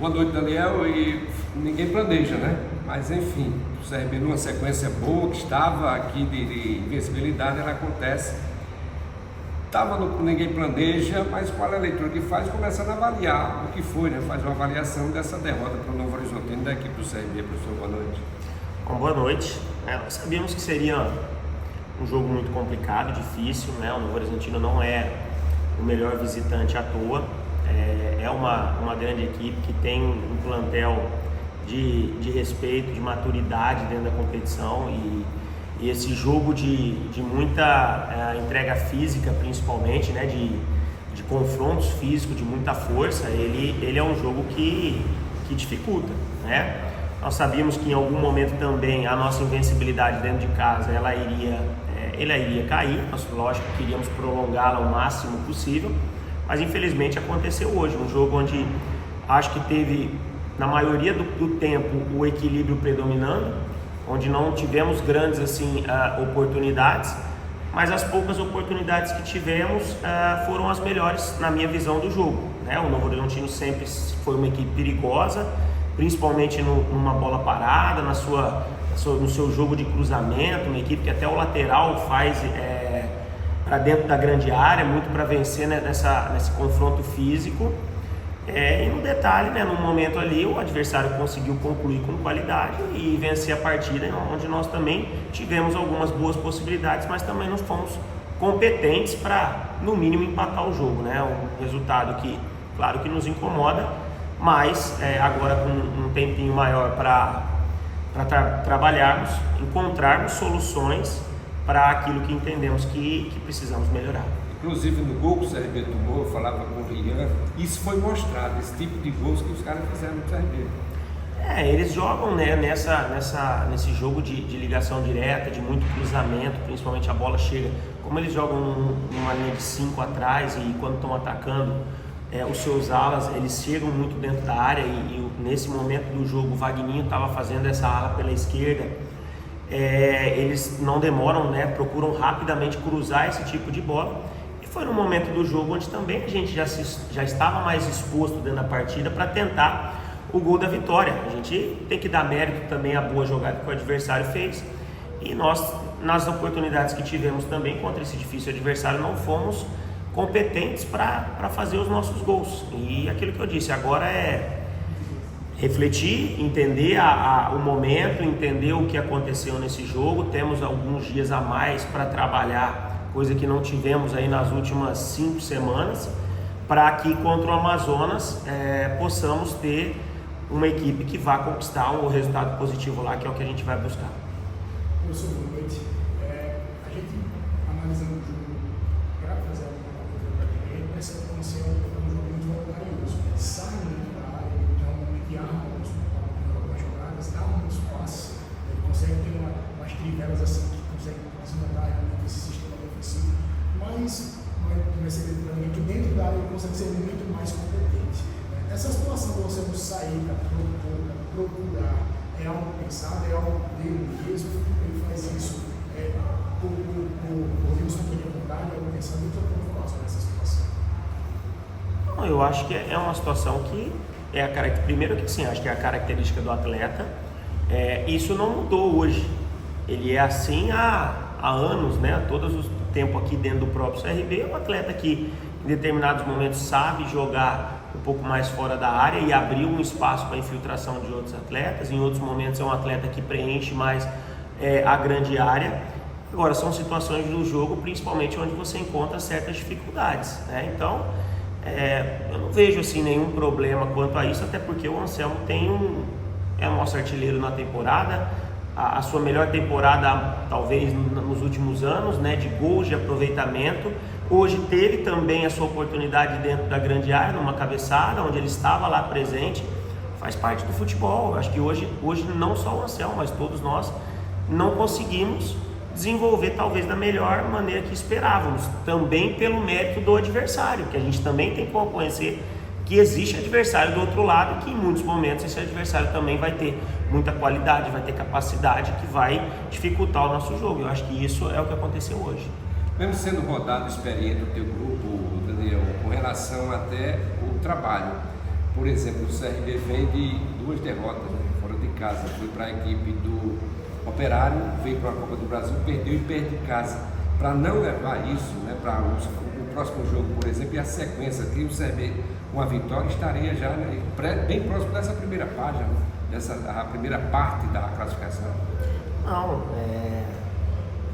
Boa noite, Daniel. E ninguém planeja, né? Mas enfim, o CRB numa sequência boa, que estava aqui de invencibilidade, ela acontece. Estava no ninguém planeja, mas qual é a leitura que faz? Começando a avaliar o que foi, né? Faz uma avaliação dessa derrota para o Novo Horizontino da equipe do CRB. Professor, boa noite. Bom, boa noite. Nós sabíamos que seria um jogo muito complicado, difícil, né? O Novo Horizontino não é o melhor visitante à toa. É uma grande equipe que tem um plantel de respeito, de maturidade dentro da competição e esse jogo de muita entrega física, principalmente, né, de confrontos físicos, de muita força, ele é um jogo que dificulta, né? Nós sabíamos que em algum momento também a nossa invencibilidade dentro de casa ela iria cair. Nós, lógico, queríamos prolongá-la o máximo possível, mas infelizmente aconteceu hoje, um jogo onde acho que teve, na maioria do tempo, o equilíbrio predominando, onde não tivemos grandes oportunidades, mas as poucas oportunidades que tivemos foram as melhores na minha visão do jogo, né? O Novo Horizontino sempre foi uma equipe perigosa, principalmente numa bola parada, no seu jogo de cruzamento, uma equipe que até o lateral faz para dentro da grande área, muito para vencer, né, nesse confronto físico. E no detalhe, né, no momento ali, o adversário conseguiu concluir com qualidade e vencer a partida, onde nós também tivemos algumas boas possibilidades, mas também não fomos competentes para, no mínimo, empatar o jogo, né? Um resultado que, claro, que nos incomoda, mas agora com um tempinho maior para trabalharmos, encontrarmos soluções para aquilo que entendemos que precisamos melhorar. Inclusive no gol que o CRB tomou, eu falava com o Rian, isso foi mostrado, esse tipo de gols que os caras fizeram no CRB. Eles jogam, né, nesse jogo de ligação direta, de muito cruzamento, principalmente a bola chega, como eles jogam numa linha de 5 atrás e quando estão atacando os seus alas, eles chegam muito dentro da área e nesse momento do jogo o Vagninho estava fazendo essa ala pela esquerda. Eles não demoram, né, procuram rapidamente cruzar esse tipo de bola. E foi no momento do jogo onde também a gente já estava mais exposto dentro da partida para tentar o gol da vitória. A gente tem que dar mérito também à boa jogada que o adversário fez. E nós, nas oportunidades que tivemos também contra esse difícil adversário, não fomos competentes para fazer os nossos gols. E aquilo que eu disse, agora é refletir, entender o momento, entender o que aconteceu nesse jogo. Temos alguns dias a mais para trabalhar, coisa que não tivemos aí nas últimas 5 semanas, para que contra o Amazonas possamos ter uma equipe que vá conquistar um resultado positivo lá, que é o que a gente vai buscar. Professor, boa noite. A gente analisando o jogo para fazer alguma coisa para ninguém, percebe como se é um jogo muito voluntarioso. Ele sai muito da área, ele realmente arma algumas jogadas, dá um espaço, ele consegue ter umas trivelas assim que consegue desmontar realmente esse sistema defensivo, mas percebe também que dentro da área ele consegue ser muito mais competente. Essa situação de você não sair para procurar é algo pensado, é algo dele mesmo, ele faz isso por espontaneidade, é algo pensado. Então, como falar sobre essa situação? Não, eu acho que é uma situação que primeiro que sim, acho que é a característica do atleta. Isso não mudou hoje, ele é assim há anos, né? Todo o tempo aqui dentro do próprio CRB, é um atleta que em determinados momentos sabe jogar um pouco mais fora da área e abrir um espaço para infiltração de outros atletas. Em outros momentos é um atleta que preenche mais a grande área. Agora, são situações do jogo, principalmente onde você encontra certas dificuldades, né? Então, eu não vejo assim nenhum problema quanto a isso, até porque o Anselmo é o nosso artilheiro na temporada, a sua melhor temporada talvez nos últimos anos, né, de gols, de aproveitamento. Hoje teve também a sua oportunidade dentro da grande área, numa cabeçada, onde ele estava lá presente. Faz parte do futebol. Acho que hoje não só o Anselmo, mas todos nós não conseguimos desenvolver talvez da melhor maneira que esperávamos, também pelo mérito do adversário, que a gente também tem que reconhecer que existe adversário do outro lado, que em muitos momentos esse adversário também vai ter muita qualidade, vai ter capacidade, que vai dificultar o nosso jogo. Eu acho que isso é o que aconteceu hoje. Mesmo sendo rodado experiente o teu grupo, Daniel, com relação até o trabalho, Por exemplo, o CRB vem de 2 derrotas, né, fora de casa. Foi para a equipe do Operário, veio para a Copa do Brasil, perdeu e perde em casa. Para não levar isso, né, para o próximo jogo, por exemplo, e a sequência que o CRB, com a vitória, estaria já, né, bem próximo dessa primeira página, a primeira parte da classificação. Não,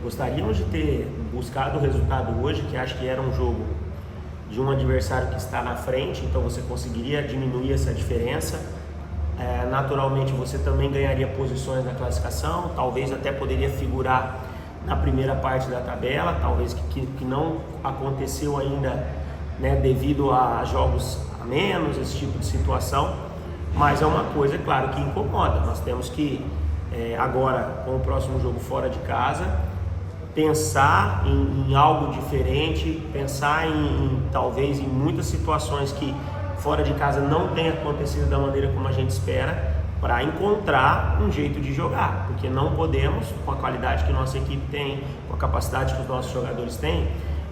gostaríamos de ter buscado o resultado hoje, que acho que era um jogo de um adversário que está na frente, então você conseguiria diminuir essa diferença. Naturalmente você também ganharia posições na classificação, talvez até poderia figurar na primeira parte da tabela, talvez que não aconteceu ainda, né, devido a jogos a menos, esse tipo de situação, mas é uma coisa, claro, que incomoda. Nós temos que, agora, com o próximo jogo fora de casa, pensar em algo diferente, pensar talvez em muitas situações que fora de casa não tenha acontecido da maneira como a gente espera, para encontrar um jeito de jogar, porque não podemos, com a qualidade que nossa equipe tem, com a capacidade que os nossos jogadores têm,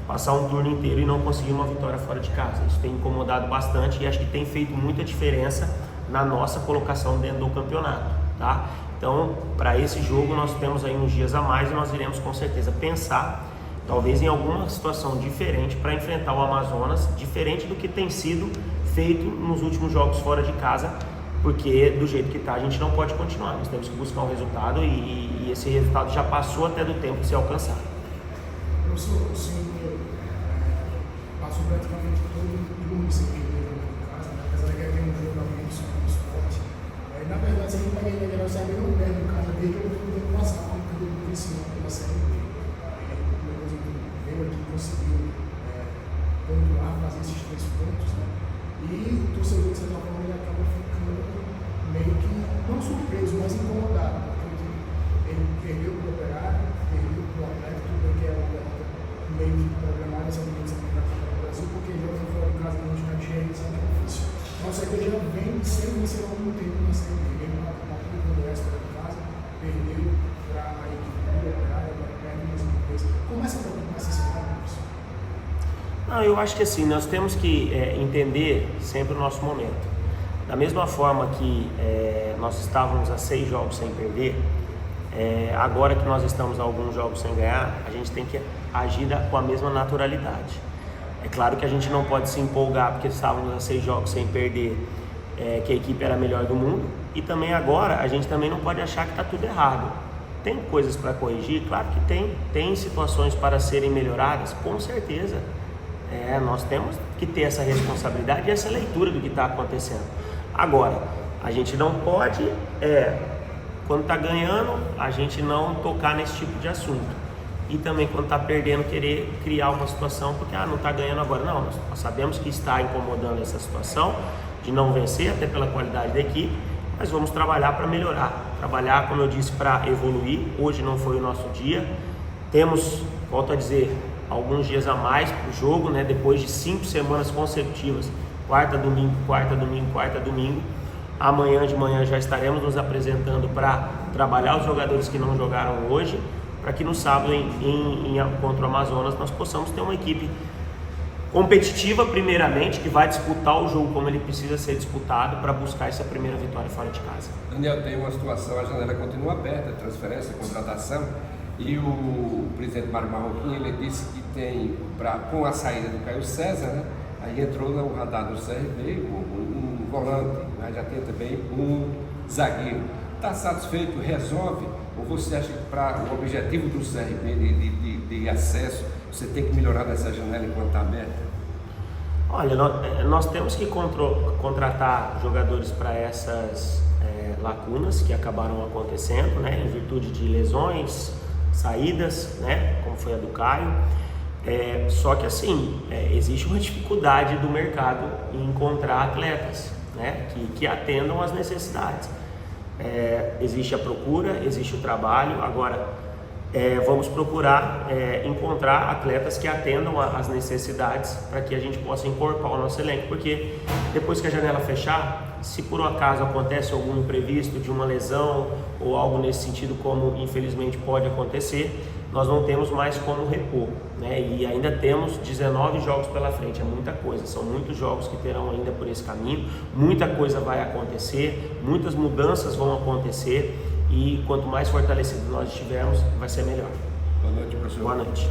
passar um turno inteiro e não conseguir uma vitória fora de casa. Isso tem incomodado bastante e acho que tem feito muita diferença na nossa colocação dentro do campeonato, tá? Então, para esse jogo nós temos aí uns dias a mais e nós iremos com certeza pensar talvez em alguma situação diferente para enfrentar o Amazonas, diferente do que tem sido feito nos últimos jogos fora de casa, porque do jeito que está a gente não pode continuar, nós temos que buscar um resultado e esse resultado já passou até do tempo de ser alcançado. Professor, o senhor passou praticamente todo o turno sem perder em casa, né? Apesar de que havia um jogo realmente super esporte. Na verdade, se a gente vai entender, o CRB não perde em casa desde o ano passado, quando perdeu o crescimento pela Série B. Depois veio aqui e conseguiu pontuar, fazer esses 3 pontos, né? E o torcedor, de certa forma, ele acaba ficando meio que, não surpreso, mas incomodado, porque ele perdeu para o Operário, perdeu para o Atlético, tudo bem que é uma derrota meio que programada, essa mudança para a Copa do Brasil, porque joga fora de casa, não tinha dinheiro, isso é difícil. Então, o CRB já vem sem vencer há algum tempo na Série B, veio para a Copa do Oeste fora de casa, perdeu para a equipe do Operário, agora perde mais uma vez. Começa a preocupar esse cenário, professor? Não, eu acho que assim, nós temos que entender sempre o nosso momento. Da mesma forma que nós estávamos a 6 jogos sem perder, agora que nós estamos a alguns jogos sem ganhar, a gente tem que agir com a mesma naturalidade. É claro que a gente não pode se empolgar porque estávamos a 6 jogos sem perder, que a equipe era a melhor do mundo, e também agora a gente também não pode achar que está tudo errado. Tem coisas para corrigir? Claro que tem situações para serem melhoradas, com certeza. Nós temos que ter essa responsabilidade e essa leitura do que está acontecendo. Agora, a gente não pode, quando está ganhando, a gente não tocar nesse tipo de assunto. E também quando está perdendo, querer criar uma situação, porque não está ganhando agora. Não, nós sabemos que está incomodando essa situação de não vencer, até pela qualidade da equipe, mas vamos trabalhar para melhorar. Trabalhar, como eu disse, para evoluir. Hoje não foi o nosso dia. Temos, volto a dizer, alguns dias a mais para o jogo, né? Depois de 5 semanas consecutivas, quarta, domingo, quarta, domingo, quarta, domingo. Amanhã de manhã já estaremos nos apresentando para trabalhar os jogadores que não jogaram hoje, para que no sábado contra o Amazonas nós possamos ter uma equipe competitiva primeiramente, que vai disputar o jogo como ele precisa ser disputado para buscar essa primeira vitória fora de casa. Daniel, tem uma situação, a janela continua aberta, transferência, contratação. E o presidente Mário Marroquim, ele disse que tem, com a saída do Caio César, né, aí entrou no radar do CRB um volante, mas já tem também um zagueiro. Está satisfeito? Resolve? Ou você acha que para o objetivo do CRB de acesso, você tem que melhorar dessa janela enquanto está aberta? Olha, nós temos que contratar jogadores para essas lacunas que acabaram acontecendo, né, em virtude de lesões, saídas, né, como foi a do Caio. Só que assim, existe uma dificuldade do mercado em encontrar atletas, né, que atendam às necessidades. Existe a procura, existe o trabalho. Agora vamos procurar encontrar atletas que atendam às necessidades para que a gente possa incorporar o nosso elenco, porque depois que a janela fechar, se por um acaso acontece algum imprevisto de uma lesão ou algo nesse sentido, como infelizmente pode acontecer, nós não temos mais como repor, né? E ainda temos 19 jogos pela frente, é muita coisa, são muitos jogos que terão ainda por esse caminho, muita coisa vai acontecer, muitas mudanças vão acontecer e quanto mais fortalecidos nós estivermos, vai ser melhor. Boa noite, professor. Boa noite.